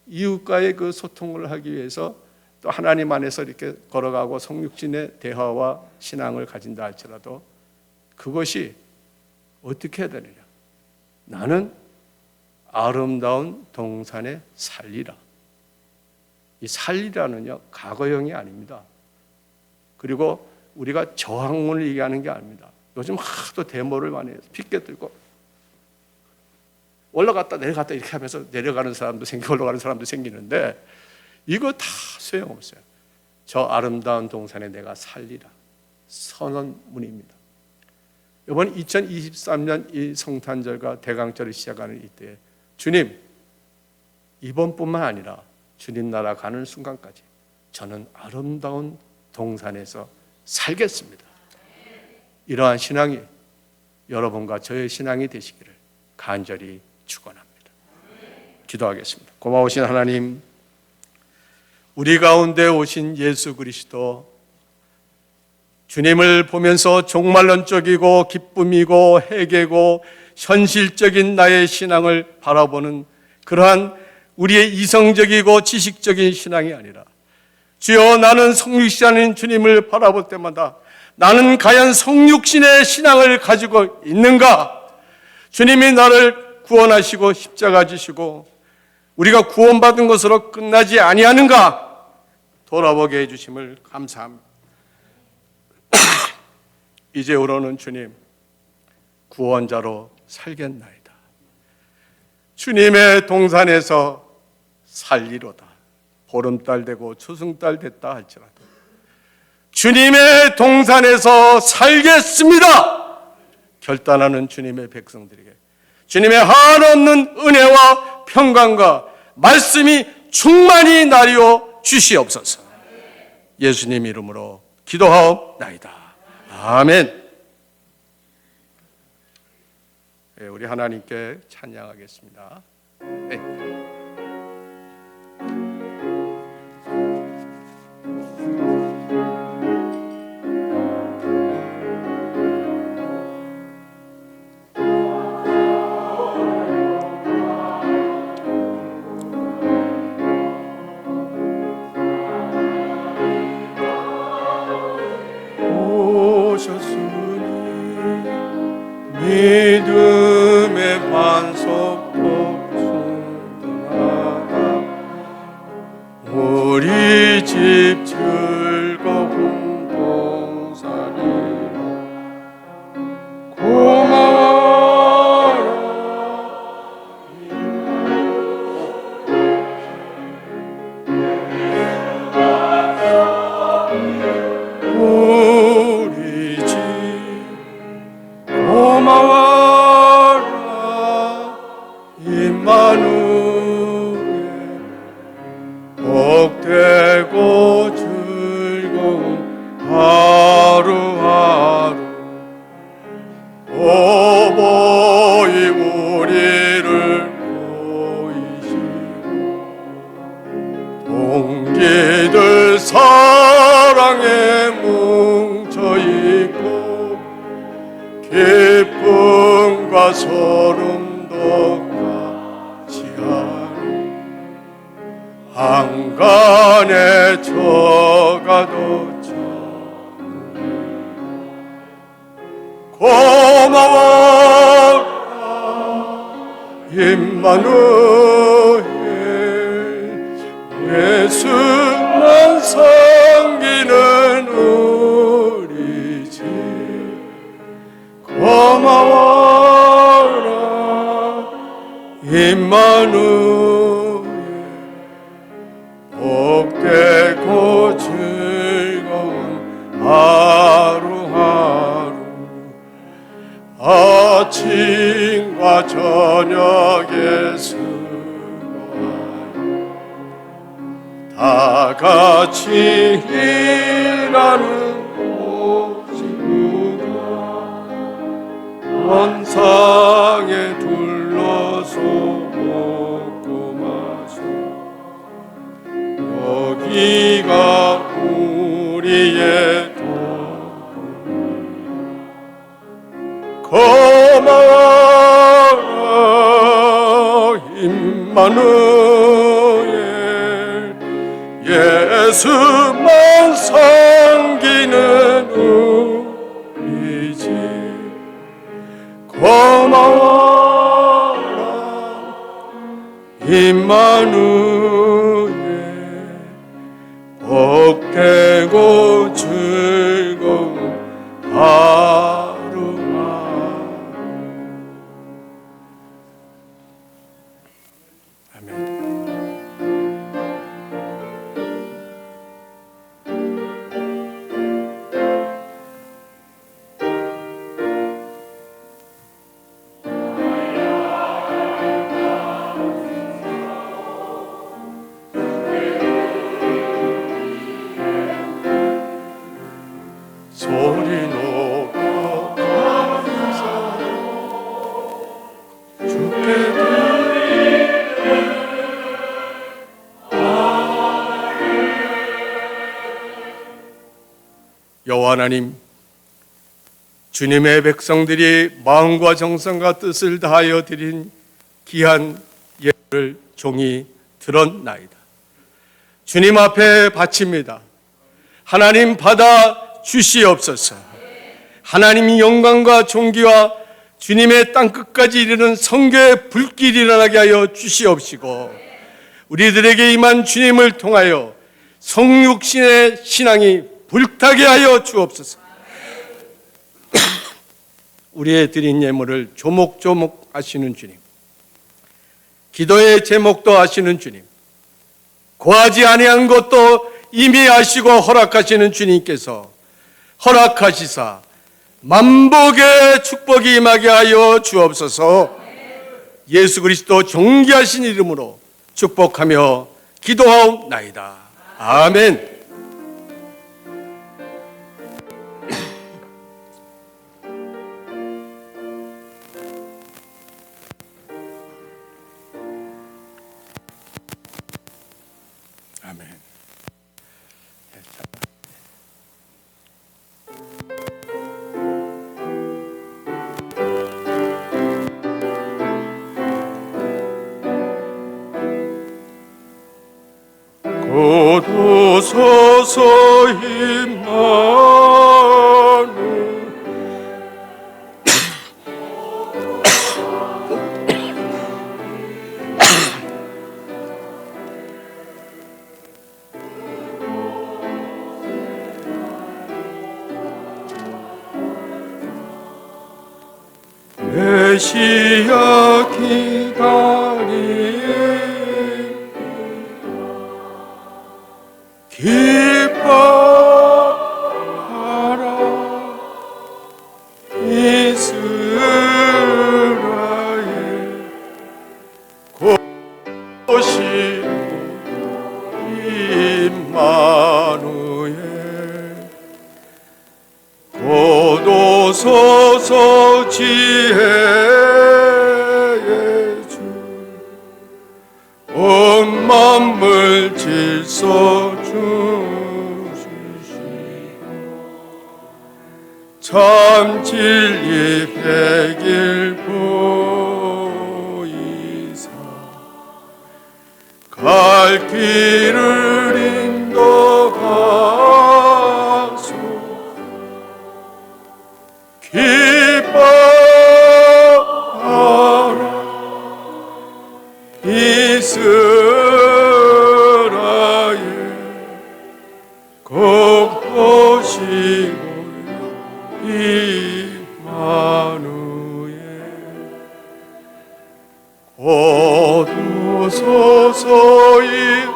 이웃과의 그 소통을 하기 위해서 또 하나님 안에서 이렇게 걸어가고 성육신의 대화와 신앙을 가진다 할지라도 그것이 어떻게 해야 되느냐? 나는 아름다운 동산에 살리라. 이 살리라는요, 과거형이 아닙니다. 그리고 우리가 저항문을 얘기하는 게 아닙니다. 요즘 하도 데모를 많이 해서 핏게 들고 올라갔다 내려갔다 이렇게 하면서 내려가는 사람도 생기고 올라가는 사람도 생기는데, 이거 다 소용없어요. 저 아름다운 동산에 내가 살리라. 선언문입니다. 이번 2023년 이 성탄절과 대강절을 시작하는 이때, 주님, 이번뿐만 아니라 주님 나라 가는 순간까지 저는 아름다운 동산에서 살겠습니다. 이러한 신앙이 여러분과 저의 신앙이 되시기를 간절히 축원합니다. 기도하겠습니다. 고마우신 하나님, 우리 가운데 오신 예수 그리스도, 주님을 보면서 종말론적이고 기쁨이고 회개고 현실적인 나의 신앙을 바라보는 그러한 우리의 이성적이고 지식적인 신앙이 아니라, 주여, 나는 성육신하는 주님을 바라볼 때마다 나는 과연 성육신의 신앙을 가지고 있는가? 주님이 나를 구원하시고 십자가 지시고 우리가 구원받은 것으로 끝나지 아니하는가? 돌아보게 해주심을 감사합니다. 이제부로는 주님, 구원자로 살겠나이다. 주님의 동산에서 살리로다. 보름달 되고 초승달 됐다 할지라도 주님의 동산에서 살겠습니다. 결단하는 주님의 백성들에게 주님의 한없는 은혜와 평강과 말씀이 충만히 나리어 주시옵소서. 예수님 이름으로 기도하옵나이다. 아멘. 우리 하나님께 찬양하겠습니다. 네. 믿음의 반석 풍성하다. 우리 집 즐거운 동산이라 고마워라. 우리 집 고마워라. 임마누엘 복되고 즐거운 하루하루 오보이 우리를 보이시고 동기들 사랑에 뭉쳐있고 기쁨과 소름도 같이 하니 한간에 저가도 고마워라. 임마누엘 예수만 섬기는 우리 집 고마워라 임마누엘 복되고 즐거운 하루하루 아침과 저녁에 다 같이 일하는 모두가 원상에 둘러서 먹고 마셔 여기가 우리의 돈 고마워 임마누엘 예수만 섬기는 우리 집 고마워라 임마누엘 복되고 즐거운 하루하루 아멘. 소리 높여 감사 주께 여호와 하나님, 주님의 백성들이 마음과 정성과 뜻을 다하여 드린 귀한 예물을 종이 들었나이다. 주님 앞에 바칩니다. 하나님 받아 주시옵소서. 하나님이 영광과 존귀와 주님의 땅끝까지 이르는 성교의 불길이 일어나게 하여 주시옵시고 우리들에게 임한 주님을 통하여 성육신의 신앙이 불타게 하여 주옵소서. 우리의 드린 예물을 조목조목 아시는 주님, 기도의 제목도 아시는 주님, 고하지 아니한 것도 이미 아시고 허락하시는 주님께서 허락하시사 만복의 축복이 임하게 하여 주옵소서. 예수 그리스도 존귀하신 이름으로 축복하며 기도하옵나이다. 아멘. 아멘. 고도소서 임마누엘 메시아 기다리 기뻐하라 이스라엘 곧오시고 임마누엘 곧오소서 지혜의 주 온 만물 질서 주시시고 참 진리 백일 보이사 갈 길을 인도하소 기뻐하라 이스라엘 모두 서서히 주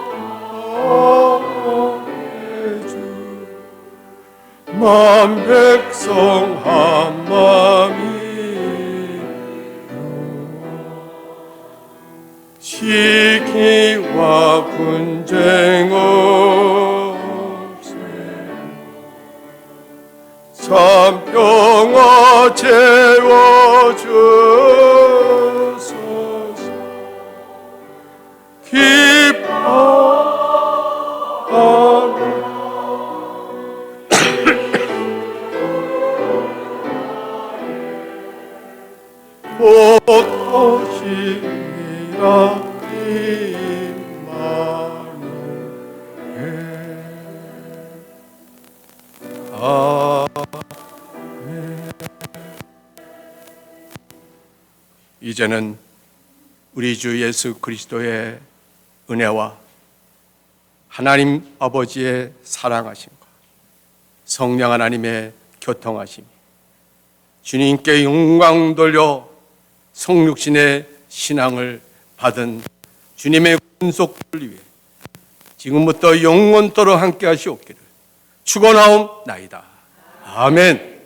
만 백성 한 마음이 시기와 분쟁 없이 참 평화 채워주소서. 기뻐하라 보토시니라 이제는 우리 주 예수 그리스도의 은혜와 하나님 아버지의 사랑하심과 성령 하나님의 교통하심이 주님께 영광 돌려 성육신의 신앙을 받은 주님의 군속들을 위해 지금부터 영원토록 함께 하시옵기를 축원하옵나이다. 아멘.